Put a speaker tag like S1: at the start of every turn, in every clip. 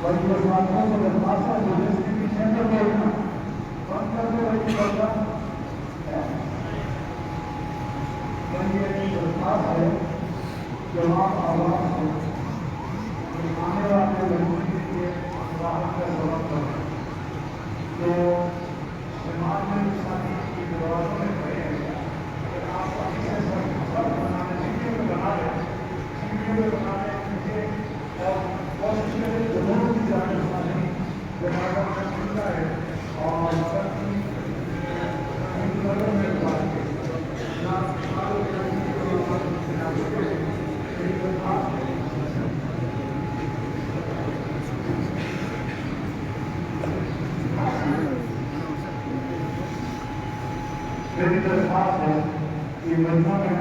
S1: بڑی مسلمانوں کو درخواست ہے جو اس کے پیچھے کر دینا بند کر دو بھائی بڑا یہ درخواست ہے جواب آواز کو آنے والے لوگوں کے لیے راحت کا سبب کرنا تو سماج میں انسانی کی دیواروں میں کھڑے ہیں اگر آپ ابھی سے سب بنانے سیڑھیوں میں بنا رہے ہیں سیڑھیوں میں بنا رہے ہیں مجھے اور کوشش کریں ضرور کی جانے والی جنازہ میں ملتا ہے اور سب کی میں بات کے میری درخواست ہے کہ مہتمم میں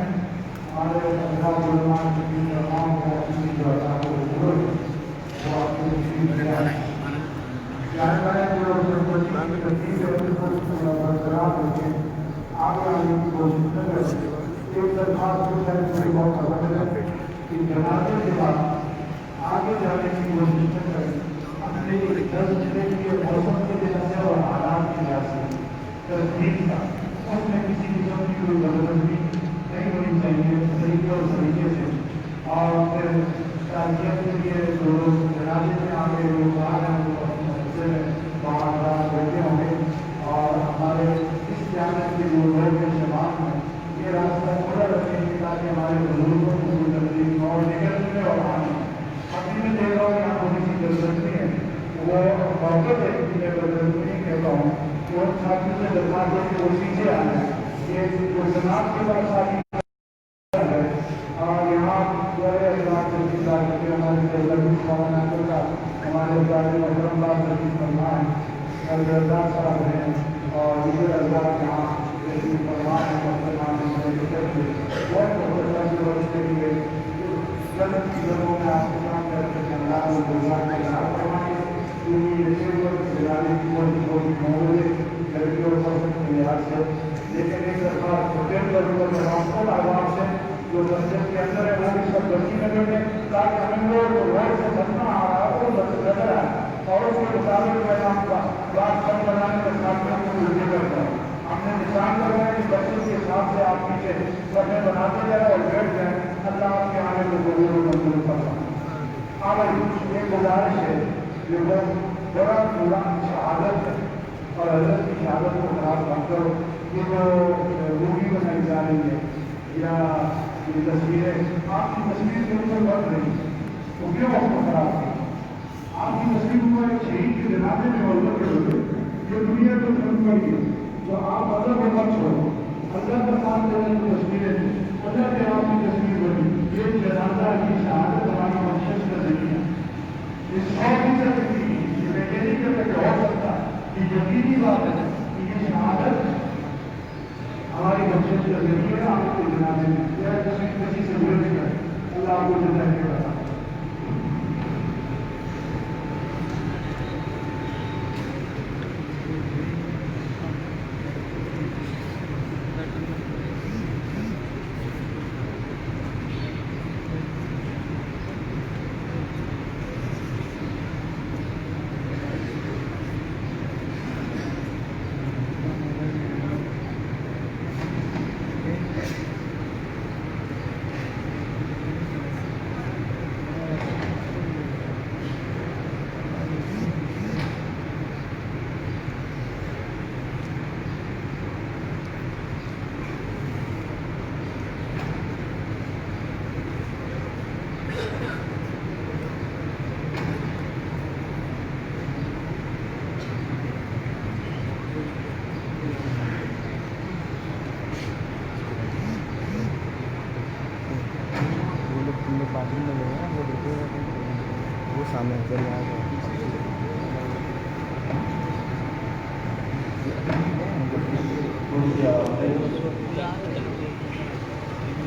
S1: ہمارے ملزمان کی تمام کو اپنی جو وہ آپ کو جانے والے جو ترتیب ہے اس کو برقرار رکھیں آگے آنے کی کوشش نہ کریں ایک درخواست کو شاید میری بہت خبر ہے کہ جنازے کے بعد آگے جانے کی کوشش نہ کریں اپنے 10 ضلع کے موسم کے لحاظ سے اور حالات کے لحاظ سے ترتیب کا اس میں کسی قسم کی کوئی غلطی نہیں ہونی چاہیے طریقے اور طریقے سے اور پھر تعزیت کے لیے جو لوگ جنازے میں آگے لوگ باہر ہیں وہ اپنے حصے میں باہر بیٹھے ہوں گے اور ہمارے اس جانب کے جو لوگ ہیں شمال میں یہ راستہ کھلا رکھیں گے تاکہ ہمارے بزرگوں کو کوئی تکلیف اور نکلنے اور آنے ابھی میں دیکھ رہا ہوں یہاں تھوڑی سی گردنی ہے وہ موقع ہے کہ میں گردنی نہیں کہتا ہوں کہ ان ساتھیوں سے درخواست ہے کہ وہ پیچھے آ جائیں یہ جو جناب کے پاس ساتھی ہے اور یہاں بڑے اخلاق سے چیزا کرتے ہمارے مولانا کا ہمارے مہتمم فرمان گردار صاحب ہیں اور دیگر اخلاق یہاں فرمان کے لیے غلط کی ضرورت میں آپ کے کام کرتے ہیں اللہ گزار کے ساتھ فرمائے لڑکیوں کے لحاظ سے لیکن ایک درخواست ہوٹل ضرورت ہے ہم آواز سے جو مسجد کے اندر ہے وہ بھی سب بچی نہ بیٹھے تاکہ ہم لوگ جو روڈ سے بچنا آ رہا ہے وہ نظر آئے اور اس کے مطابق میں آپ کا بات کم بنانے کے ساتھیوں کو ملتے کرتا ہوں ہم نے نشان کرنا ہے کہ بچوں کے حساب سے آپ پیچھے بچے بناتے جائیں اور بیٹھ جائیں اللہ آپ کے آنے کو ضرور منظور کرتا ہوں آج ایک گزارش ہے جو بڑا پورا شہادت ہے اور حضرت کی شہادت کو خراب نہ کرو یہ جو مووی بنائی جا رہی ہے یا یہ تصویریں آپ کی تصویر کے اوپر بڑھ رہی تو کیوں اس کو خراب کی آپ کی تصویر کو ایک شہید کے جنازے میں عورتوں کے ہوتے جو دنیا کو ختم کر گئی جو آپ اللہ کو مت چھوڑو اللہ کا ساتھ دینے کی تصویریں تھیں اللہ کے آپ کی تصویر بنی یہ جنازہ کی شہادت ہماری مقصد کا ذریعہ اس 100% کی یہ میں یہ نہیں کرتا کہ ہو سکتا یہ یقینی بات ہے کہ یہ شہادت ہماری مقصد کا ذریعہ ہے آپ کے جنازے میں یا کسی سے بول نہیں کرے اللہ آپ کو جزا کے بتا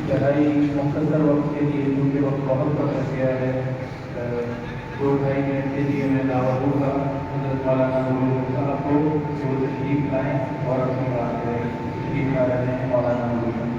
S1: چڑھائی مختصر وقت کے لیے کیونکہ وقت بہت کم گیا ہے 2-2.5 منٹ کے لیے میں دعوت دوں گا حضرت مولانا صاحب کو کہ وہ تشریف لائیں اور اپنی بات کریں تشریف لا رہے ہیں مولانا مولانا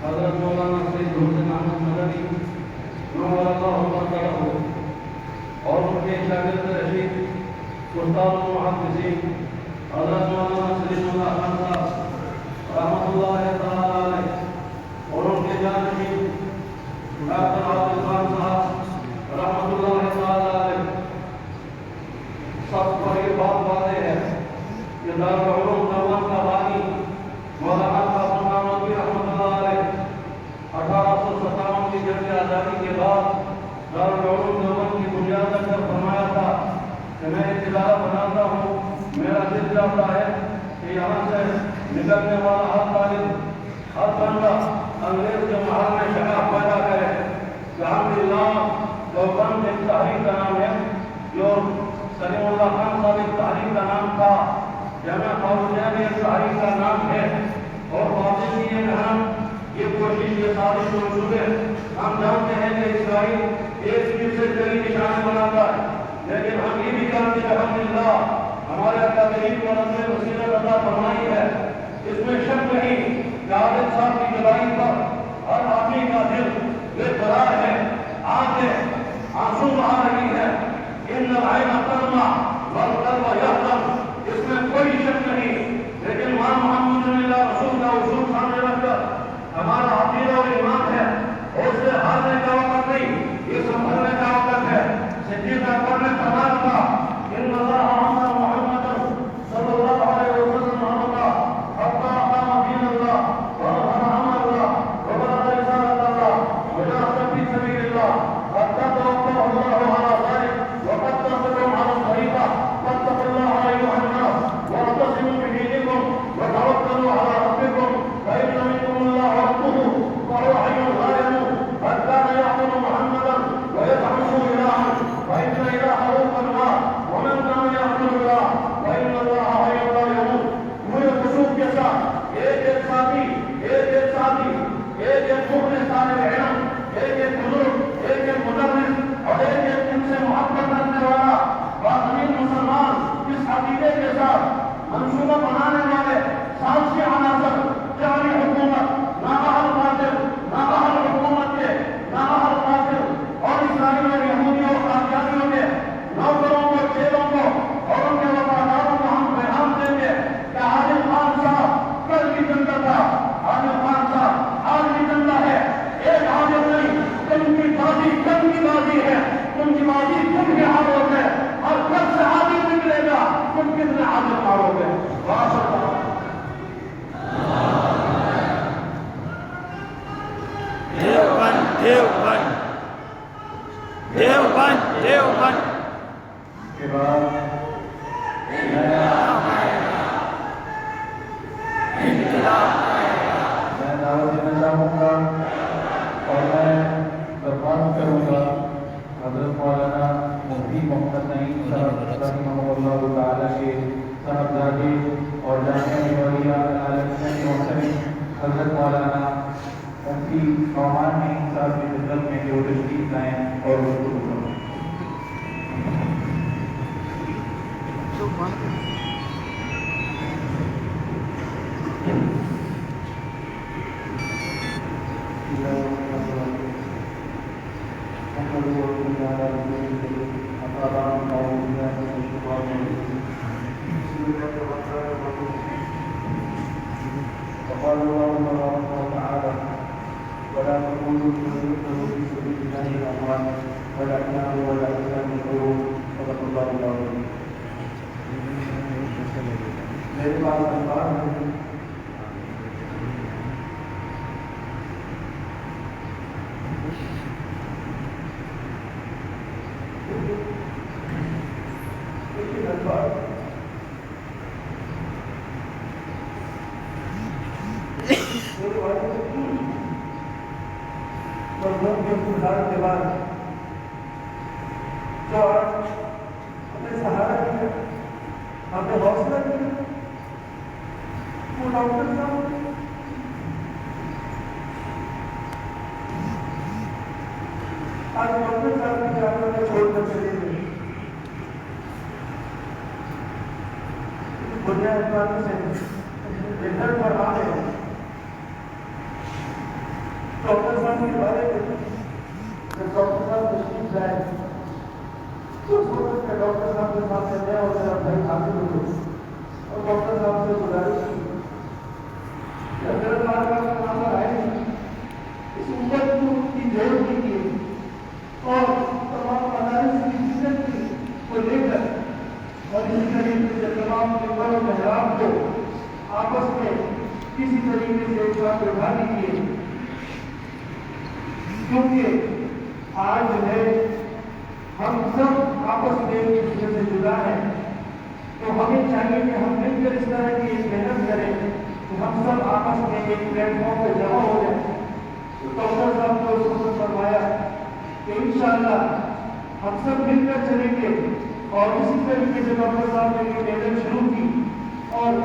S2: حضرت مولانا مذہبی اور ان کے شاگرد رشید استاد محدثین حضرت مولانا سلیم اللہ خان صاحب رحمۃ اللہ تعالی علیہ اور ان کے جانشین ڈاکٹر عادل صاحب رحمۃ اللہ تعالی علیہ، سب کو یہ بات واضح ہے کہ دارالعلوم دیوبند کا بانی مولانا رحمۃ اللہ علیہ 1857 کی جنگ آزادی کے بعد دارالعلوم دیوبند کی بنیاد پر فرمایا تھا کہ میں ادارہ بناتا ہوں، میرا دل چاہتا ہے کہ یہاں سے نکلنے والا ہر طالب ہر بندہ انگریز کے محل میں شگاف پیدا کرے۔ الحمدللہ دیوبند ایک تحریک کا نام ہے، جو سلیم اللہ خان صاحب ایک تحریک کا نام تھا، جامعہ فاروقیہ بھی ایک تحریک کا نام ہے، اور واضح کی یہ محنت، یہ کوشش، یہ سازش موجود ہے۔ ہم جانتے ہیں کہ اسرائیل ایک چیز سے کئی نشانے بناتا ہے، لیکن ہم یہ بھی جانتے ہیں الحمدللہ ہمارے اکابرین کو رب نے وسیلت عطا فرمائی ہے۔ اس میں شک نہیں کہ عادل صاحب کی جدائی پر ہر آدمی کا دل بے قرار ہے، آنکھ آنسو بہا رہی ہے۔ ان العین تدمع والقلب یحزن، اس میں کوئی شک نہیں، لیکن وہاں محمد اللہ رسول کا اصول سامنے رکھ کر ہمارا عقیدہ اور ایمان ہے، اور اس سے ہارنے کا وقت نہیں، یہ سنبھلنے کا وقت ہے۔ صدیق اکبر نے فرمایا تھا ان اللہ محمد صلی اللہ علیہ وسلم حتی اقام دین اللہ ورفع امر اللہ وبلغ رسالۃ اللہ وجاہد فی سبیل اللہ حتی توفاه اللہ علی ذلک وقد تركتم على الطریقہ فاتقوا اللہ ایھا الناس واعتصموا بدینکم وتوکلوا علی ربکم فإن منکم اللہ ربه وهو حی لا يموت بل كان يعبد محمدا ويزعمه إلها فإن إلهه قد مات ومن كان يعبد الله فإن الله حي لا يموت۔ پورے خصوص کے ساتھ ایک ساتھی، ایک مخلص طالب علم، ایک بزرگ، ایک مدرس اور ایک ان سے محبت رکھنے والا باطنی مسلمان اس عقیدے کے ساتھ منصوبہ بنانے والے سازشی عناصر، جعلی حکومت، نااہل قاتل، نااہل حکومت کے نااہل قاتل اور اسرائیل اور یہودیوں اور قادیانیوں کے نوکروں کو، چیلوں کو اور ان کے وفاداروں کو ہم پیغام دیں گے کہ عادل خان صاحب کل بھی زندہ تھا، عادل خان صاحب آج بھی زندہ ہے، ایک عادل نہیں، تم کی بازی کم کی بازی ہے، تم کی بازی تم کے ہاتھوں ہے، اور کب سے عادل نکلے گا تم کتنے عادل مارو گے۔
S3: دیوبند
S1: کے بعد میں دعوت دینا چاہوں گا اور میں درخواست کروں گا حضرت مولانا مفتی محمد نعیم صاحب رحمہ اللہ تعالیٰ کے صاحبزادے اور جامعہ کے محترم حضرت مولانا مفتی نعمان نعیم صاحب کی خدمت میں جو تشریف لائیں اور گفتگو کریں۔ وقال الله تبارك وتعالى ولا تقولوا لمن يقتل في سبيل الله اموات بل احياء ولكن يشعرون صدق الله العظيم۔ میرے پاس الفاظ ہیں، میرے والد مرحوم کے انتقال کے بعد جو آج ہمیں سہارا دیا، ہمیں حوصلہ دیا، وہ ڈاکٹر صاحب آج ڈاکٹر صاحب کی جانوں میں چھوڑ کر چلے گئے۔ بنیاد باتوں سے گھر پر آ گئے، ڈاکٹر صاحب کے بارے میں جب ڈاکٹر صاحب تشریف لائے تو اس وقت میں ڈاکٹر صاحب کے سامنے گیا اور میرا بھائی حاضر ہوئے اور ڈاکٹر صاحب سے گزارش کی کہ اگر آپ وہاں پر آئے اس امت کی ضرورت کی اور تمام مدارس کی عزت کو لے کر اور اسی طریقے سے تمام ممبر و محراب کو آپس میں کسی طریقے سے ایک ساتھ بٹھا دیجیے، کیونکہ آج جو ہے ہم سب آپس میں ایک دوسرے سے جدا ہیں، تو ہمیں چاہیے کہ ہم مل کر اس طرح کی ایک محنت کریں کہ ہم سب آپس میں ایک پلیٹ فارم پہ جمع ہو جائیں۔ تو ڈاکٹر صاحب نے اس وقت فرمایا کہ انشاءاللہ ہم سب مل کر چلیں گے، اور اسی طریقے سے ڈاکٹر صاحب نے یہ محنت شروع کی اور